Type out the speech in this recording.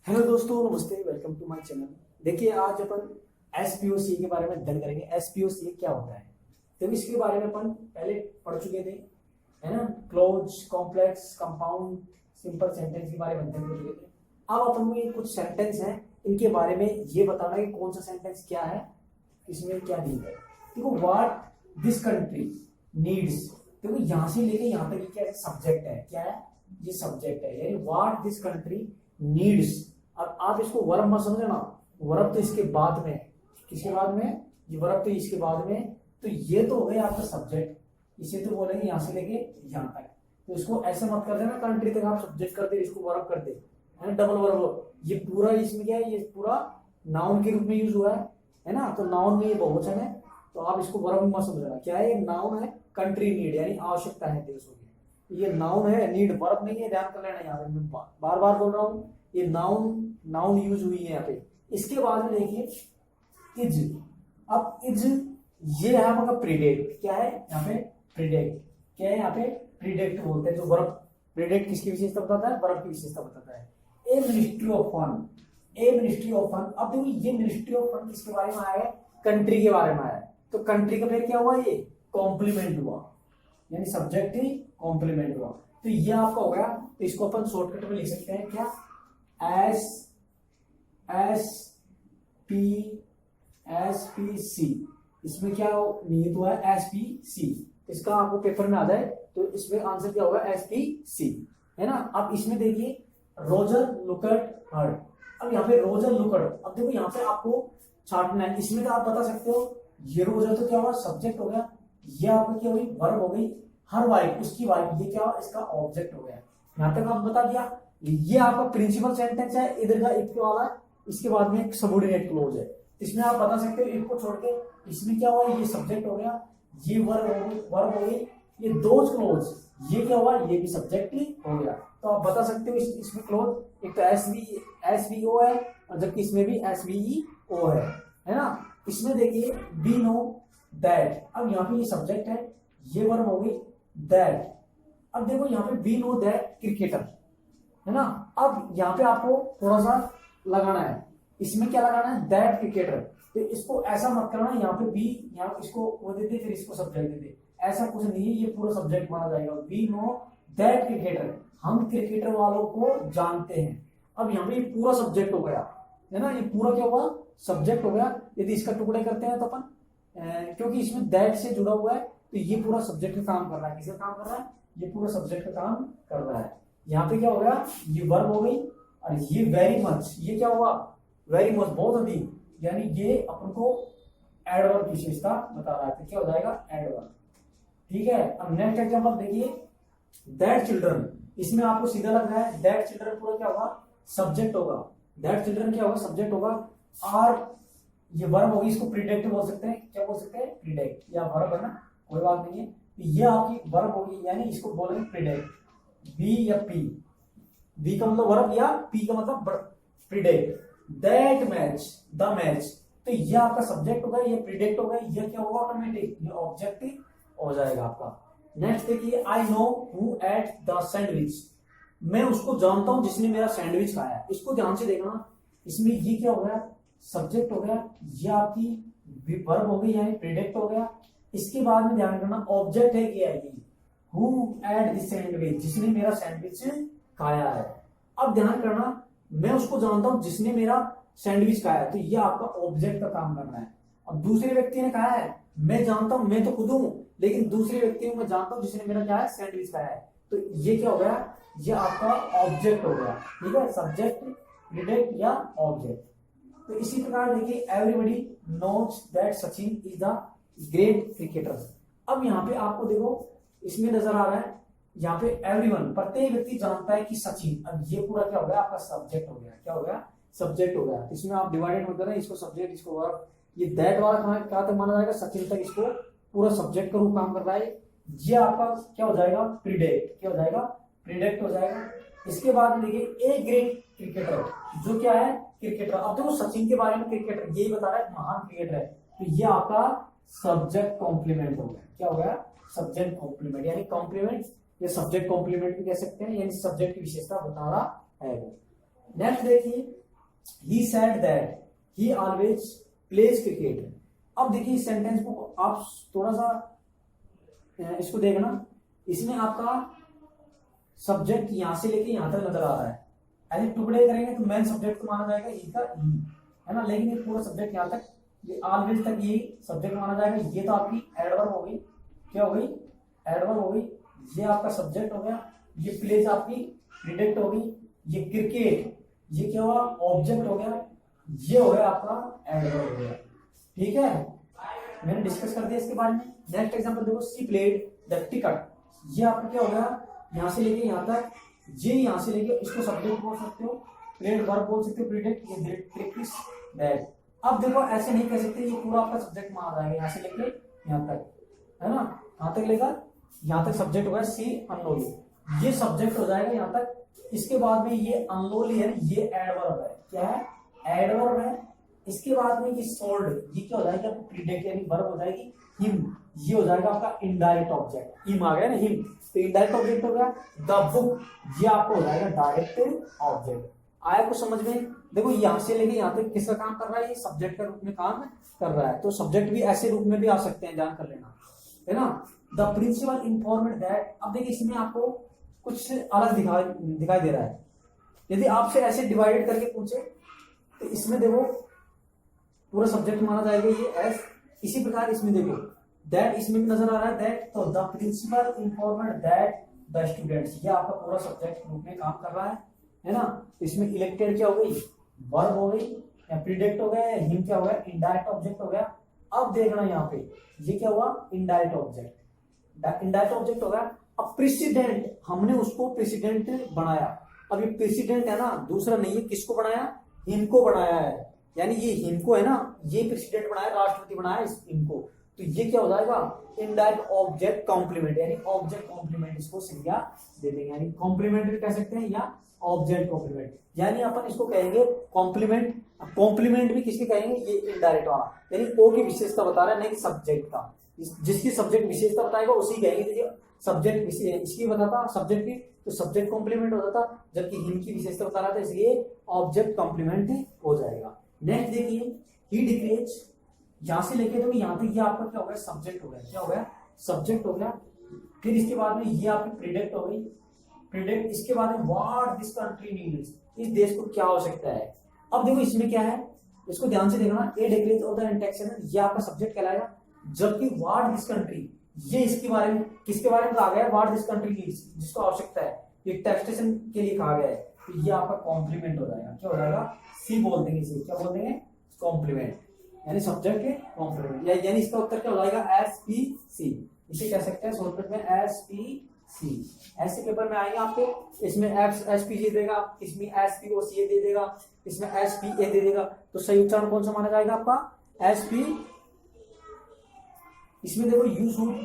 Hello दोस्तों, नमस्ते। Welcome to my channel. देखिए, आज अपन एसपीओसी के बारे में अध्ययन करेंगे। एसपीओसी क्या होता है, तो इसके बारे में अपन पहले पढ़ चुके थे, है ना। Close, complex, compound, simple sentence के बारे में अध्ययन कर चुके थे। अब अपन में ये कुछ सेंटेंस हैं, इनके बारे में ये बताना है कि कौन सा सेंटेंस क्या है, इसमें क्या दी है। देखो, व्हाट दिस कंट्री नीड्स। देखो, यहां से लेके यहां तक क्या है, सब्जेक्ट है। क्या है ये? सब्जेक्ट है, यानी व्हाट दिस कंट्री नीड्स। अब आप इसको वर्ब मत समझना, वर्ब तो इसके बाद में। किसके बाद में? ये वर्ब तो इसके बाद में। तो ये तो हो गया आपका सब्जेक्ट, इसे तो बोलेंगे यहां से लेके यहां तक। तो इसको ऐसे मत कर देना कंट्री तक आप सब्जेक्ट कर दे, इसको वर्ब कर दे, है ना, डबल वर्ब। ये पूरा इसमें क्या है, ये पूरा नाउन के रूप में यूज हुआ है ना। तो नाउन में ये बहुवचन है, तो आप इसको वर्ब मत समझना। क्या है? नाउन है, कंट्री नीड यानी आवश्यकता है देशों की। ये नाउन है, नीड वर्ब नहीं है, ध्यान कर लेना। यहाँ पे मैं बार बार बोल रहा हूँ, ये नाउन यूज हुई है यहाँ पे। इसके बाद में देखिए इज। अब इज ये है आपका प्रीडेक्ट। क्या है यहाँ पे? प्रीडेक्ट। क्या है यहाँ पे? प्रीडेक्ट बोलते हैं। जो वर्ब प्रीडेक्ट किसकी विशेषता बताता है? वर्ब की विशेषता बताता है। A ministry of fun, a ministry of fun. अब देखो, ये मिनिस्ट्री ऑफ फन किसके बारे में आया है? कंट्री के बारे में आया है। तो कंट्री का फिर क्या हुआ? ये कॉम्प्लीमेंट हुआ, यानी सब्जेक्ट ही कॉम्प्लीमेंट हुआ। तो ये आपका हो गया। तो इसको अपन शॉर्टकट में लिख सकते हैं क्या? S P C. इसमें क्या निहित हुआ है? S P C. इसका आपको पेपर में आ जाए तो इसमें आंसर क्या होगा? एस पी सी, है ना। अब इसमें देखिए, रोजर लुकट हर्ड। अब यहाँ पे रोजर लुकट, अब देखो यहाँ पे आपको छाटना है। इसमें तो आप बता सकते हो, ये रोजर तो क्या हुआ? सब्जेक्ट हो गया। ये आपको क्या हुई? वर्ब हो गई। हर वाइफ, उसकी वाइफ, ये क्या हुआ? इसका ऑब्जेक्ट हो गया। यहां तक आप बता दिया। ये आपका प्रिंसिपल सेंटेंस है, इधर का इफ वाला। इसके बाद में एक सबऑर्डिनेट क्लोज है। इसमें आप बता सकते हो इफ को छोड़ के इसमें क्या हुआ? ये सब्जेक्ट हो गया, ये वर्ब हो गई, ये दोज क्लोज, ये क्या हुआ? ये भी सब्जेक्ट ही हो गया। तो आप बता सकते हो इसमें क्लोज एक तो एस वी ओ है, और जबकि इसमें भी एस वी ई ओ है ना। इसमें देखिए वी नो दैट। अब यहाँ पे ये सब्जेक्ट है, ये वर्ब हो गई दैट। अब देखो यहाँ पे वी नो दैट क्रिकेटर, है ना। अब यहाँ पे आपको थोड़ा सा लगाना है। इसमें क्या लगाना है? That cricketer. तो इसको ऐसा मत करना, यहाँ पे बी, यहाँ इसको वो देते फिर इसको सब्जेक्ट देते, ऐसा कुछ नहीं है। ये पूरा सब्जेक्ट माना जाएगा। वी नो दैट क्रिकेटर, हम क्रिकेटर वालों को जानते हैं। अब यहाँ पे ये पूरा सब्जेक्ट हो गया, है ना। ये पूरा क्या हुआ? सब्जेक्ट हो गया। यदि इसका टुकड़े करते हैं तो अपन क्योंकि इसमें दैट से जुड़ा हुआ है, तो ये पूरा सब्जेक्ट का काम कर रहा है। किसका काम कर रहा है? ये पूरा सब्जेक्ट का काम कर रहा है। यहाँ पे क्या हो गया? ये वर्ब हो गई, और ये वेरी मच, ये क्या हुआ? वेरी मच, बहुत अधिक, यानी ये अपन को एडवर्ब की विशेषता बता रहा है। तो क्या हो जाएगा? एडवर्ब। ठीक है। अब नेक्स्ट एग्जांपल देखिए, दैट चिल्ड्रन। इसमें आपको सीधा लग रहा है दैट चिल्ड्रन पूरा क्या होगा? सब्जेक्ट होगा। दैट चिल्ड्रन क्या होगा? सब्जेक्ट होगा। और ये वर्ब होगी, इसको प्रीडेक्ट बोल सकते हैं। क्या बोल सकते हैं? प्रीडेक्ट या वर्ब, है ना, कोई बात नहीं है। तो ये आपकी वर्ब होगी, यानी इसको बोलेंगे प्रीडेक्ट। बी या पी, बी का मतलब वर्ब या पी का मतलब predicate. That match, the match. तो ये आपका सब्जेक्ट होगा, ये प्रीडेक्ट होगा, ये क्या होगा? ऑटोमेटिक, ये ऑब्जेक्टिव हो जाएगा आपका। नेक्स्ट देखिए, I know who at the sandwich. मैं उसको जानता हूं जिसने मेरा सैंडविच खाया है। इसको ध्यान से देखना, इसमें ये क्या हो गया? सब्जेक्ट हो गया, ये आपकी वर्ब हो गई, यानी प्रीडेक्ट हो गया। इसके बाद में ध्यान करना, ऑब्जेक्ट है क्या? ये हु एट द सैंडविच, जिसने मेरा सैंडविच खाया है। अब ध्यान करना, मैं उसको जानता हूं जिसने मेरा सैंडविच खाया है, तो ये आपका ऑब्जेक्ट का काम करना है। अब दूसरे व्यक्ति ने कहा है, मैं जानता हूं, मैं तो खुद हूं, लेकिन दूसरे व्यक्ति को मैं जानता हूं जिसने मेरा क्या है? सैंडविच खाया है। तो ये क्या हो गया? ये आपका ऑब्जेक्ट हो गया। ठीक है, सब्जेक्ट, प्रीडेक्ट या ऑब्जेक्ट। तो इसी प्रकार देखिए, everybody knows that Sachin is the great cricketer. अब यहाँ पे आपको देखो, इसमें नजर आ रहा है, यहाँ पे एवरीवन, प्रत्येक व्यक्ति जानता है कि सचिन। अब ये पूरा क्या हो गया? आपका सब्जेक्ट हो गया। क्या हो गया? सब्जेक्ट हो गया। इसमें आप डिवाइडेड मत करना, इसको सब्जेक्ट, इसको वर्ब। ये दैट वाला क्या तक माना जाएगा? सचिन तक। इसको पूरा सब्जेक्ट का रूप काम कर रहा है। ये आपका क्या हो जाएगा? प्रीडेक्ट। क्या हो जाएगा? प्रीडेक्ट हो जाएगा। इसके बाद में देखिए, ए ग्रेट क्रिकेटर, जो क्या है? क्रिकेटर। अब देखो, सचिन के बारे में क्रिकेटर यही बता रहा है, महान क्रिकेटर है। तो ये आपका सब्जेक्ट कॉम्प्लीमेंट हो गया। क्या हो गया? सब्जेक्ट कॉम्प्लीमेंट, यानी कॉम्प्लीमेंट, ये सब्जेक्ट कॉम्प्लीमेंट भी कह सकते हैं, यानी सब्जेक्ट की विशेषता बता रहा है वो। नेक्स्ट देखिए, he said that he always pledge cricket. अब देखिए इस सेंटेंस को आप थोड़ा सा इसको देखना, इसमें आपका सब्जेक्ट यहां से लेके यहां तक नजर आ रहा है। ऐसे टुकड़े करेंगे तो मेन सब्जेक्ट को माना जाएगा ही का ही, है ना, लेकिन ये पूरा सब्जेक्ट यहां तक, ये ऑलवेज तक यही सब्जेक्ट माना जाएगा। ये तो आपकी एडवर्ब हो गई, क्या हो गई, एडवर्ब हो गई। ये आपका सब्जेक्ट हो गया, ये प्लेस आपकी प्रीडिक्ट हो गई, ये क्रिकेट ये क्या हुआ, ऑब्जेक्ट हो गया, ये हो गया आपका एडवर्ब हो गया। ठीक है, मैंने डिस्कस कर दिया इसके बारे में। नेक्स्ट एग्जांपल देखो, सी प्लेड द टिकट। ये आपका क्या हो गया, यहां से लेके यहां तक, ये यहां से लेके इसको सब्जेक्ट बोल सकते हो, प्लेड वर्ब बोल सकते हो, प्रीडिक्ट ये डायरेक्ट दैट। अब देखो ऐसे नहीं कह सकते, ये पूरा आपका सब्जेक्ट माना जाएगा यहां से लेके यहां तक, है ना, कहां तक लेकर, यहां तक सब्जेक्ट होगा सी अनलोली, ये सब्जेक्ट हो जाएगा यहां तक। इसके बाद में ये अनलोली है, ये एडवर्ब है, क्या है, एडवर्ब है। इसके बाद में ये सोल्ड, ये क्या हो जाएगा, प्रीडिक्ट यानी वर्ब हो जाएगी हिम, ये हो जाएगा आपका इनडायरेक्ट ऑब्जेक्ट, हिम आ गया ना, हिम तो इनडायरेक्ट ऑब्जेक्ट हो गया। द बुक, ये आपको हो जाएगा डायरेक्ट ऑब्जेक्ट। आया कुछ समझ में? देखो यहां से लेके यहां तक किसका काम कर रहा है, ये सब्जेक्ट का रूप में काम कर रहा है। तो सब्जेक्ट भी ऐसे रूप में भी आ सकते हैं, ध्यान कर लेना, है ना। The principal informed that. अब देखिए इसमें आपको कुछ अलग दिखाई दे रहा है। यदि आपसे ऐसे डिवाइडेड करके पूछे तो इसमें देखो पूरा सब्जेक्ट माना जाएगा ये एस। इसी प्रकार इसमें देखो दैट, इसमें भी नजर आ रहा है दैट, तो the principal informed that the students, ये आपका पूरा सब्जेक्ट रूप में काम कर रहा है ना। इसमें इलेक्टेड क्या हो गई, वर्ब हो गई, या प्रीडिक्ट हो गया, या हिम क्या हो गया, इनडायरेक्ट ऑब्जेक्ट हो गया। अब देखना यहाँ पे ये क्या हुआ, इनडायरेक्ट ऑब्जेक्ट, इनडायरेक्ट ऑब्जेक्ट हो गया। अब प्रेसिडेंट, हमने उसको प्रेसिडेंट बनाया। अब ये प्रेसिडेंट है ना, दूसरा नहीं है, किसको बनाया, इनको बनाया है, यानी ये इनको है ना, ये प्रेसिडेंट बनाया, राष्ट्रपति बनाया इनको। तो ये क्या हो जाएगा, इनडायरेक्ट ऑब्जेक्ट कॉम्प्लीमेंट, यानी ऑब्जेक्ट कॉम्प्लीमेंट इसको संज्ञा दे देंगे, यानी कॉम्प्लीमेंट्री कह सकते हैं या ऑब्जेक्ट कॉम्प्लीमेंट, यानी अपन इसको कहेंगे कॉम्प्लीमेंट। कॉम्प्लीमेंट भी किसके कहेंगे, ये इनडायरेक्ट वाला, यानी ओ की विशेषता बता रहा है, नहीं सब्जेक्ट का, जिसकी सब्जेक्ट विशेषता बताएगा उसी कहेंगे। सब्जेक्ट इसकी बताता सब्जेक्ट की, तो सब्जेक्ट कॉम्प्लीमेंट हो जाता, जबकि हिम की विशेषता बता रहा था, इसलिए ऑब्जेक्ट कॉम्प्लीमेंट हो जाएगा। नेक्स्ट देखिए, ही डिक्लेयर्स, यहां से लेके तो यहां तक ये आपका क्या हो गया, सब्जेक्ट हो गया, क्या हो गया, सब्जेक्ट हो गया। फिर इसके बाद में ये आपकी प्रीडिक्ट हो गई, प्रीडिक्ट। इसके बाद में व्हाट दिस कंट्री नीड्स, इस देश को क्या आवश्यकता है। अब देखो इसमें क्या है, इसको ध्यान से देखना, ए डिक्लेयर्स ऑफ द इंटेंशन, ये आपका सब्जेक्ट कहलाएगा, जबकि व्हाट दिस कंट्री, ये इसके बारे में, किसके बारे में कहा गया है, व्हाट दिस कंट्री नीड्स, जिसको आवश्यकता है, ये टैक्सेशन के लिए कहा गया है। तो ये आपका कॉम्प्लीमेंट हो जाएगा, क्या हो जाएगा, सी बोल देंगे इसे, क्या बोल देंगे, कॉम्प्लीमेंट, यानी सब्जेक्ट के कॉम्प्लीमेंट, यानी इसका उत्तर क्या हो जाएगा, एस पी सी। इसे कह सकते हैं शॉर्टकट में एस पी सी। ऐसे पेपर में आएंगे आपको, इसमें एस पी जी देगा, इसमें एस पी ओ सी ए दे देगा, इसमें एस पी ए दे देगा। तो सही उच्चारण कौन सा माना जाएगा आपका, एस पी। इसमें देखो यू शुड